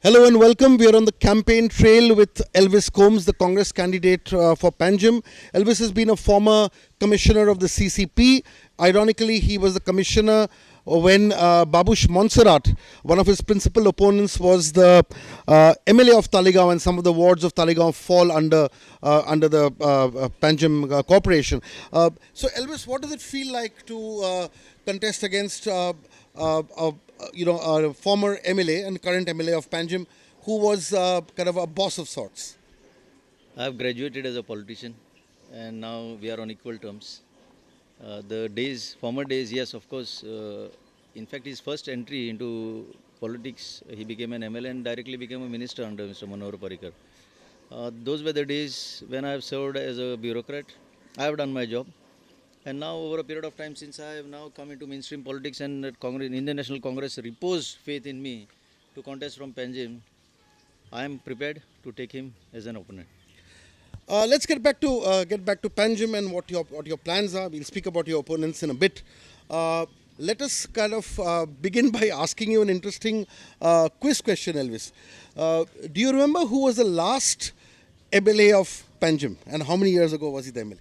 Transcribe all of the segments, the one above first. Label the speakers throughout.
Speaker 1: Hello and welcome. We are on the campaign trail with Elvis Gomes, the Congress candidate for Panjim. Elvis has been a former commissioner of the CCP. Ironically, he was the commissioner when Babush Montserrat, one of his principal opponents, was the MLA of Talegaon, and some of the wards of Talegaon fall under the Panjim corporation. So, Elvis, what does it feel like to contest against a former MLA and current MLA of Panjim, who was kind of a boss of sorts?
Speaker 2: I have graduated as a politician, and now we are on equal terms. Former days, yes, of course. In fact, his first entry into politics, he became an MLA and directly became a minister under Mr. Manohar Parrikar. Those were the days when I have served as a bureaucrat. I have done my job. And now, over a period of time, since I have now come into mainstream politics and Indian National Congress reposed faith in me to contest from Panjim, I am prepared to take him as an opponent.
Speaker 1: Let's get back to Panjim and what your plans are. We'll speak about your opponents in a bit. Let us kind of begin by asking you an interesting quiz question, Elvis. Do you remember who was the last MLA of Panjim, and how many years ago was he the MLA?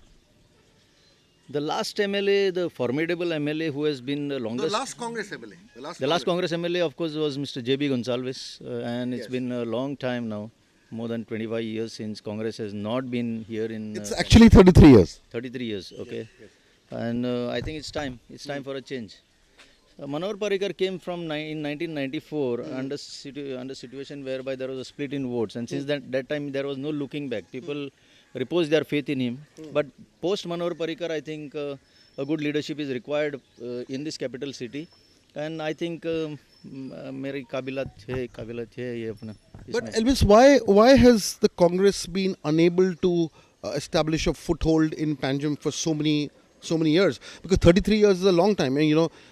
Speaker 2: The last MLA, the formidable MLA who has been the longest...
Speaker 1: The last Congress MLA.
Speaker 2: The last Congress MLA, of course, was Mr. J.B. Gonsalves, and it's been a long time now, more than 25 years since Congress has not been here in...
Speaker 1: It's actually 33 years.
Speaker 2: 33 years, okay. Yes. And I think it's time for a change. Manohar Parrikar came from in 1994 under situation whereby there was a split in votes, and since that time there was no looking back. People reposed their faith in him. But post Manohar Parrikar, I think a good leadership is required in this capital city, and I think meri kabilat hai ye apna.
Speaker 1: But Elvis, why has the Congress been unable to establish a foothold in Panjim for so many years? Because 33 years is a long time, and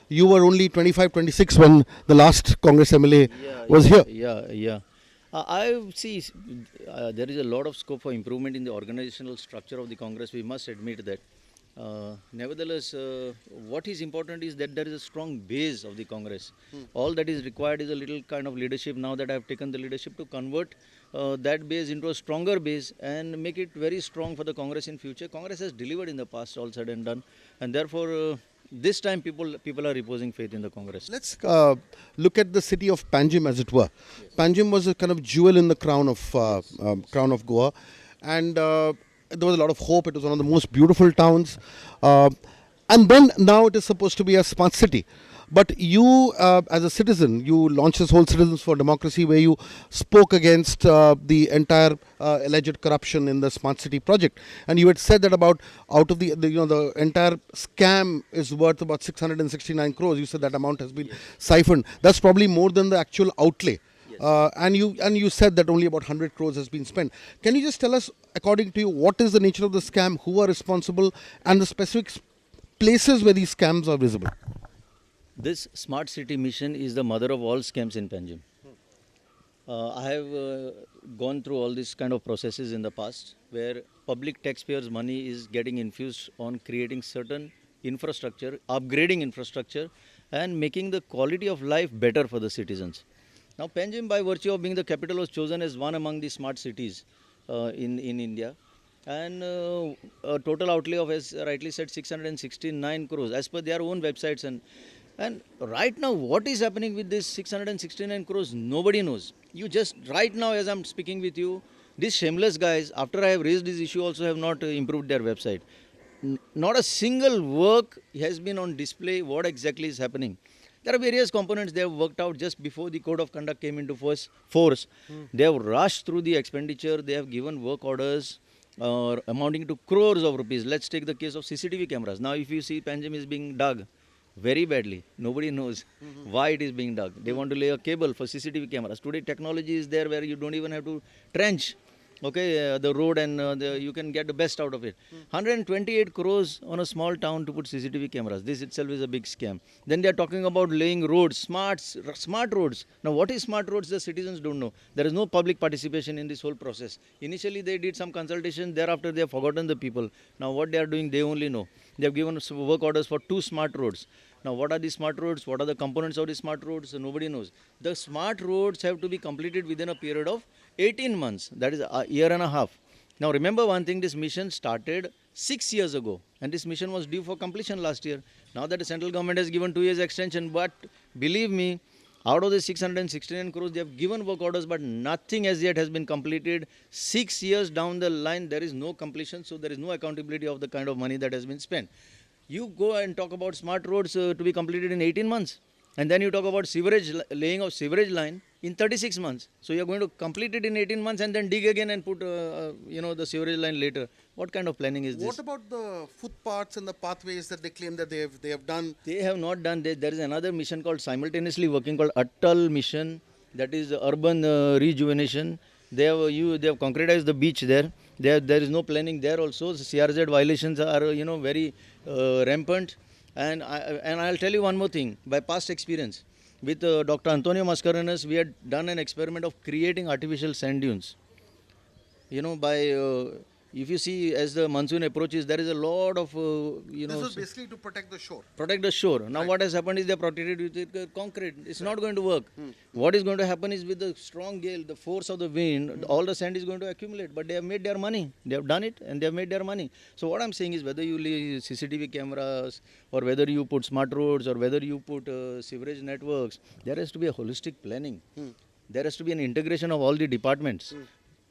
Speaker 1: you were only 25, 26 when the last Congress MLA was here.
Speaker 2: Yeah. I see there is a lot of scope for improvement in the organizational structure of the Congress. We must admit that. Nevertheless, what is important is that there is a strong base of the Congress. All that is required is a little kind of leadership. Now that I have taken the leadership, to convert that base into a stronger base and make it very strong for the Congress in future. Congress has delivered in the past, all said and done, and therefore this time people are reposing faith in the Congress.
Speaker 1: Let's look at the city of Panjim, as it were. Yes. Panjim was a kind of jewel in the crown of Goa, and there was a lot of hope. It was one of the most beautiful towns, and then now it is supposed to be a smart city. But you, as a citizen, you launched this whole Citizens for Democracy, where you spoke against the entire alleged corruption in the smart city project, and you had said that out of the entire scam is worth about 669 crores. You said that amount has been siphoned. That's probably more than the actual outlay. And you said that only about 100 crores has been spent. Can you just tell us, according to you, what is the nature of the scam, who are responsible, and the specific places where these scams are visible?
Speaker 2: This smart city mission is the mother of all scams in Panjim. I have gone through all these kind of processes in the past, where public taxpayers' money is getting infused on creating certain infrastructure, upgrading infrastructure, and making the quality of life better for the citizens. Now, Panjim, by virtue of being the capital, was chosen as one among the smart cities in India. And a total outlay of, as rightly said, 669 crores as per their own websites. And right now, what is happening with this 669 crores, nobody knows. You just, right now, as I'm speaking with you, these shameless guys, after I have raised this issue, also have not improved their website. Not a single work has been on display, what exactly is happening. There are various components they have worked out just before the code of conduct came into force. They have rushed through the expenditure, they have given work orders amounting to crores of rupees. Let's take the case of CCTV cameras. Now, if you see, Panjim is being dug very badly. Nobody knows why it is being dug. They want to lay a cable for CCTV cameras. Today, technology is there where you don't even have to trench. Okay, the road and you can get the best out of it. 128 crores on a small town to put CCTV cameras. This itself is a big scam. Then they are talking about laying roads, smart roads. Now, what is smart roads? The citizens don't know. There is no public participation in this whole process. Initially, they did some consultation. Thereafter, they have forgotten the people. Now, what they are doing, they only know. They have given us work orders for 2 smart roads. Now, what are the smart roads? What are the components of the smart roads? Nobody knows. The smart roads have to be completed within a period of 18 months. That is a year and a half. Now, remember one thing, this mission started 6 years ago. And this mission was due for completion last year. Now that the central government has given 2 years extension. But believe me, out of the 669 crores, they have given work orders, but nothing as yet has been completed. 6 years down the line, there is no completion. So there is no accountability of the kind of money that has been spent. You go and talk about smart roads to be completed in 18 months. And then you talk about laying of sewerage line in 36 months. So you're going to complete it in 18 months and then dig again and put, the sewerage line later. What kind of planning is this?
Speaker 1: What about the footpaths and the pathways that they claim that they have done?
Speaker 2: They have not done. There is another mission called simultaneously working called Atal mission. That is urban rejuvenation. They have concretized the beach there. There is no planning there also. The CRZ violations are very rampant. And I'll tell you one more thing. By past experience, with Dr. Antonio Mascarenas, we had done an experiment of creating artificial sand dunes. If you see as the monsoon approaches, there is a lot of,
Speaker 1: This was basically to protect the shore.
Speaker 2: protect the shore. Now what has happened is they are protected with concrete. It's not going to work. What is going to happen is with the strong gale, the force of the wind, all the sand is going to accumulate. But they have made their money. They have done it and they have made their money. So what I'm saying is whether you lay CCTV cameras or whether you put smart roads or whether you put sewerage networks, there has to be a holistic planning. There has to be an integration of all the departments.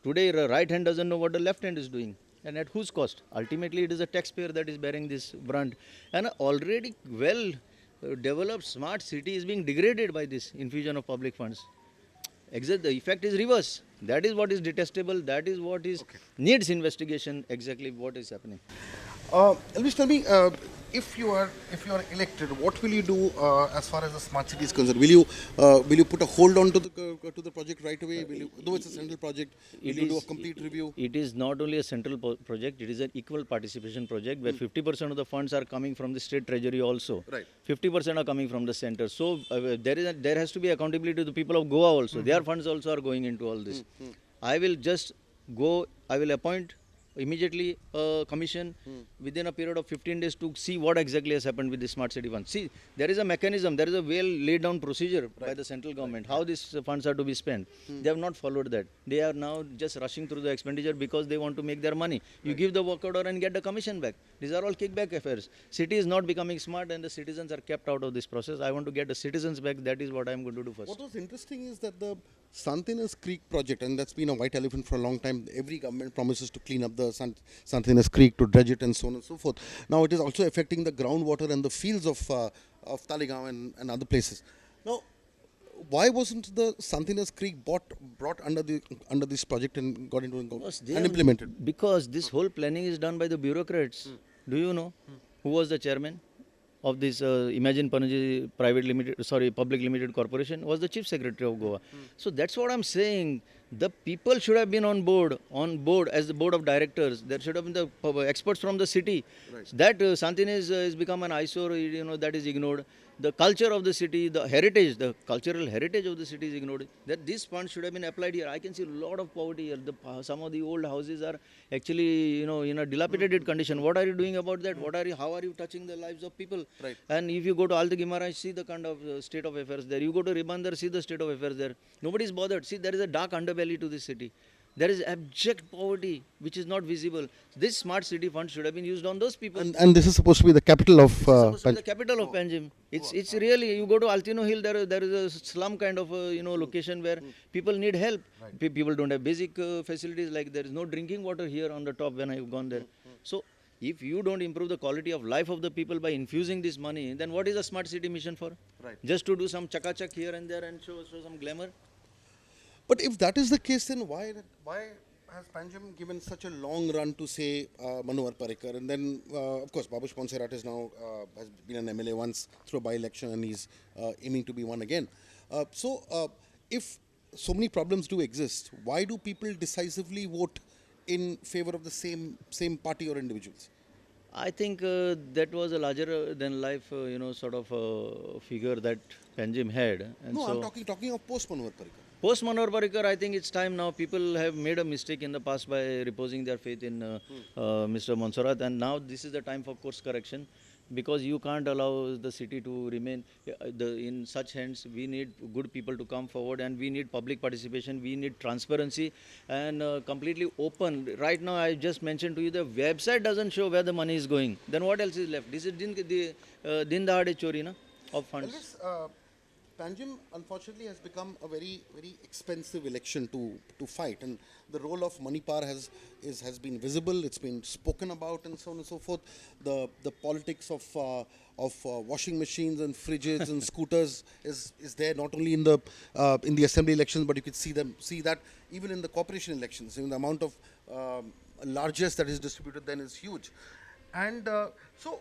Speaker 2: Today, the right hand doesn't know what the left hand is doing. And at whose cost? Ultimately, it is a taxpayer that is bearing this brunt. And an already well developed smart city is being degraded by this infusion of public funds. The effect is reverse. That is what is detestable. That is what is needs investigation. Exactly what is happening.
Speaker 1: Elvis, tell me, if you are elected, what will you do as far as the smart city is concerned? Will you put a hold on to the project right away? Though it's a central project, will you do a complete review?
Speaker 2: It is not only a central project; it is an equal participation project where 50% of the funds are coming from the state treasury also.
Speaker 1: Right.
Speaker 2: 50% are coming from the center. So there has to be accountability to the people of Goa also. Their funds also are going into all this. I will just go. I will appoint immediately a commission within a period of 15 days to see what exactly has happened with the smart city fund. See, there is a mechanism, there is a well laid down procedure by the central government, how these funds are to be spent. They have not followed that. They are now just rushing through the expenditure because they want to make their money. You give the work order and get the commission back. These are all kickback affairs. City is not becoming smart and the citizens are kept out of this process. I want to get the citizens back. That is what I am going to do first.
Speaker 1: What was interesting is that the Fontainhas Creek project, and that's been a white elephant for a long time. Every government promises to clean up the Fontainhas Creek, to dredge it and so on and so forth. Now it is also affecting the groundwater and the fields of Talegaon and other places. Now, why wasn't the Fontainhas Creek brought under this project and got into and implemented?
Speaker 2: Because this whole planning is done by the bureaucrats. Do you know who was the chairman of this Imagine Panjim Public Limited Corporation? Was the chief secretary of Goa. So that's what I'm saying. The people should have been on board as the board of directors. There should have been the experts from the city. Right. That Fontainhas has become an eyesore. That is ignored. The culture of the city, the cultural heritage of the city is ignored. That these funds should have been applied here. I can see a lot of poverty here. Some of the old houses are actually, in a dilapidated condition. What are you doing about that? How are you touching the lives of people?
Speaker 1: Right.
Speaker 2: And if you go to Alta-Guimarães, see the kind of state of affairs there. You go to Ribandar, see the state of affairs there. Nobody is bothered. See, there is a dark underbelly to this city. There is abject poverty which is not visible. This smart city fund should have been used on those people.
Speaker 1: And this is supposed to be the capital of
Speaker 2: the capital of Panjim. It's really, you go to Altino Hill, there is a slum kind of location where people need help. Right. People don't have basic facilities, like there is no drinking water here on the top when I've gone there. So if you don't improve the quality of life of the people by infusing this money, then what is a smart city mission for?
Speaker 1: Right.
Speaker 2: Just to do some chaka-chak here and there and show some glamour?
Speaker 1: But if that is the case, then why has Panjim given such a long run to say Manohar Parrikar? And then, of course, Babush Ponserat is now has been an MLA once through a by-election and he's aiming to be one again. So if so many problems do exist, why do people decisively vote in favor of the same party or individuals?
Speaker 2: I think that was a larger than life, sort of figure that Panjim had. And
Speaker 1: No, I'm
Speaker 2: so,
Speaker 1: talking of post Manohar Parrikar.
Speaker 2: post Manohar Parrikar, I think it's time now. People have made a mistake in the past by reposing their faith in Mr. Monserrat, and now this is the time for course correction, because you can't allow the city to remain in such hands. We need good people to come forward, and we need public participation. We need transparency and completely open. Right now, I just mentioned to you, the website doesn't show where the money is going. Then what else is left? This is din dahade chori na of funds.
Speaker 1: Elvis, Panjim unfortunately has become a very expensive election to fight, and the role of money power has been visible. It's been spoken about, and so on and so forth. The politics of washing machines and fridges and scooters is there not only in the assembly elections, but you could see that even in the corporation elections. The amount of largesse that is distributed then is huge, and so.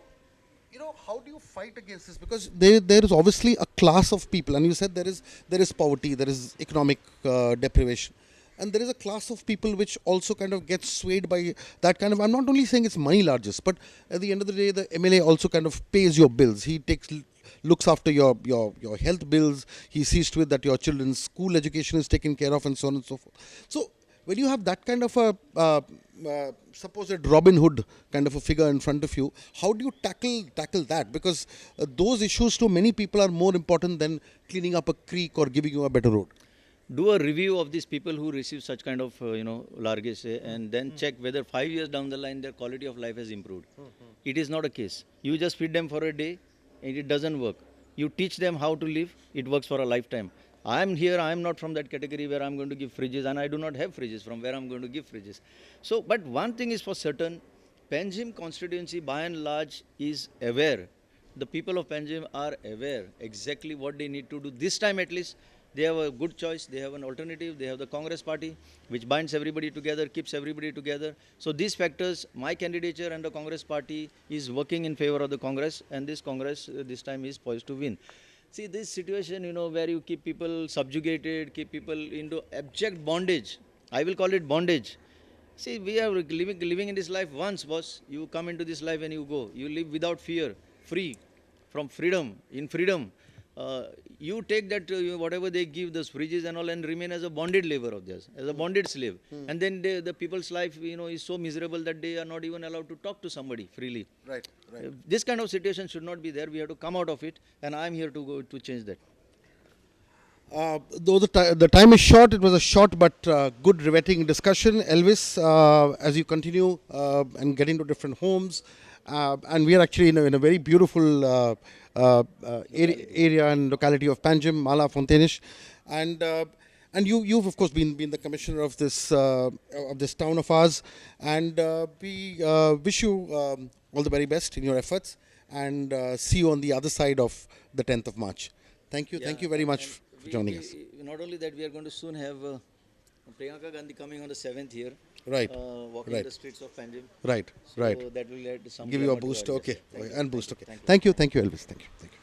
Speaker 1: How do you fight against this? Because there is obviously a class of people, and you said there is poverty, there is economic deprivation, and there is a class of people which also kind of gets swayed by that kind of. I'm not only saying it's money largesse, but at the end of the day, the MLA also kind of pays your bills. He looks after your health bills. He sees to it that your children's school education is taken care of, and so on and so forth. So when you have that kind of a supposed Robin Hood kind of a figure in front of you, how do you tackle that? Because those issues to many people are more important than cleaning up a creek or giving you a better road.
Speaker 2: Do a review of these people who receive such kind of largesse, and then check whether 5 years down the line their quality of life has improved. It is not a case. You just feed them for a day and it doesn't work. You teach them how to live, it works for a lifetime. I am here, I am not from that category where I am going to give fridges, and I do not have fridges from where I am going to give fridges. So, but one thing is for certain, Panjim constituency by and large is aware. The people of Panjim are aware exactly what they need to do. This time at least, they have a good choice, they have an alternative, they have the Congress party, which binds everybody together, keeps everybody together. So these factors, my candidature and the Congress party is working in favor of the Congress, and this Congress this time is poised to win. See, this situation, where you keep people subjugated, keep people into abject bondage. I will call it bondage. See, we are living in this life once, boss. You come into this life and you go. You live without fear, free, from freedom, in freedom. You take that, whatever they give, those fridges and all, and remain as a bonded labor of theirs, as a bonded slave. And then the people's life, is so miserable that they are not even allowed to talk to somebody freely.
Speaker 1: Right.
Speaker 2: This kind of situation should not be there. We have to come out of it, and I am here to go to change that.
Speaker 1: Though the time is short, it was a short but good riveting discussion. Elvis, as you continue and get into different homes, and we are actually in a very beautiful area and locality of Panjim, Mala, Fontainhas, and you've of course been the commissioner of this town of ours, and we wish you all the very best in your efforts, and see you on the other side of the 10th of March. Thank you very much for joining us.
Speaker 2: Not only that, we are going to soon have Priyanka Gandhi coming on the 7th here.
Speaker 1: Right.
Speaker 2: Walking the streets of Panjim.
Speaker 1: Right.
Speaker 2: So that will add some
Speaker 1: Give you a
Speaker 2: glamour to
Speaker 1: boost.
Speaker 2: our
Speaker 1: Okay.
Speaker 2: gesture. Thank you.
Speaker 1: And boost. Okay.
Speaker 2: Thank you.
Speaker 1: Thank you, Elvis. Thank you.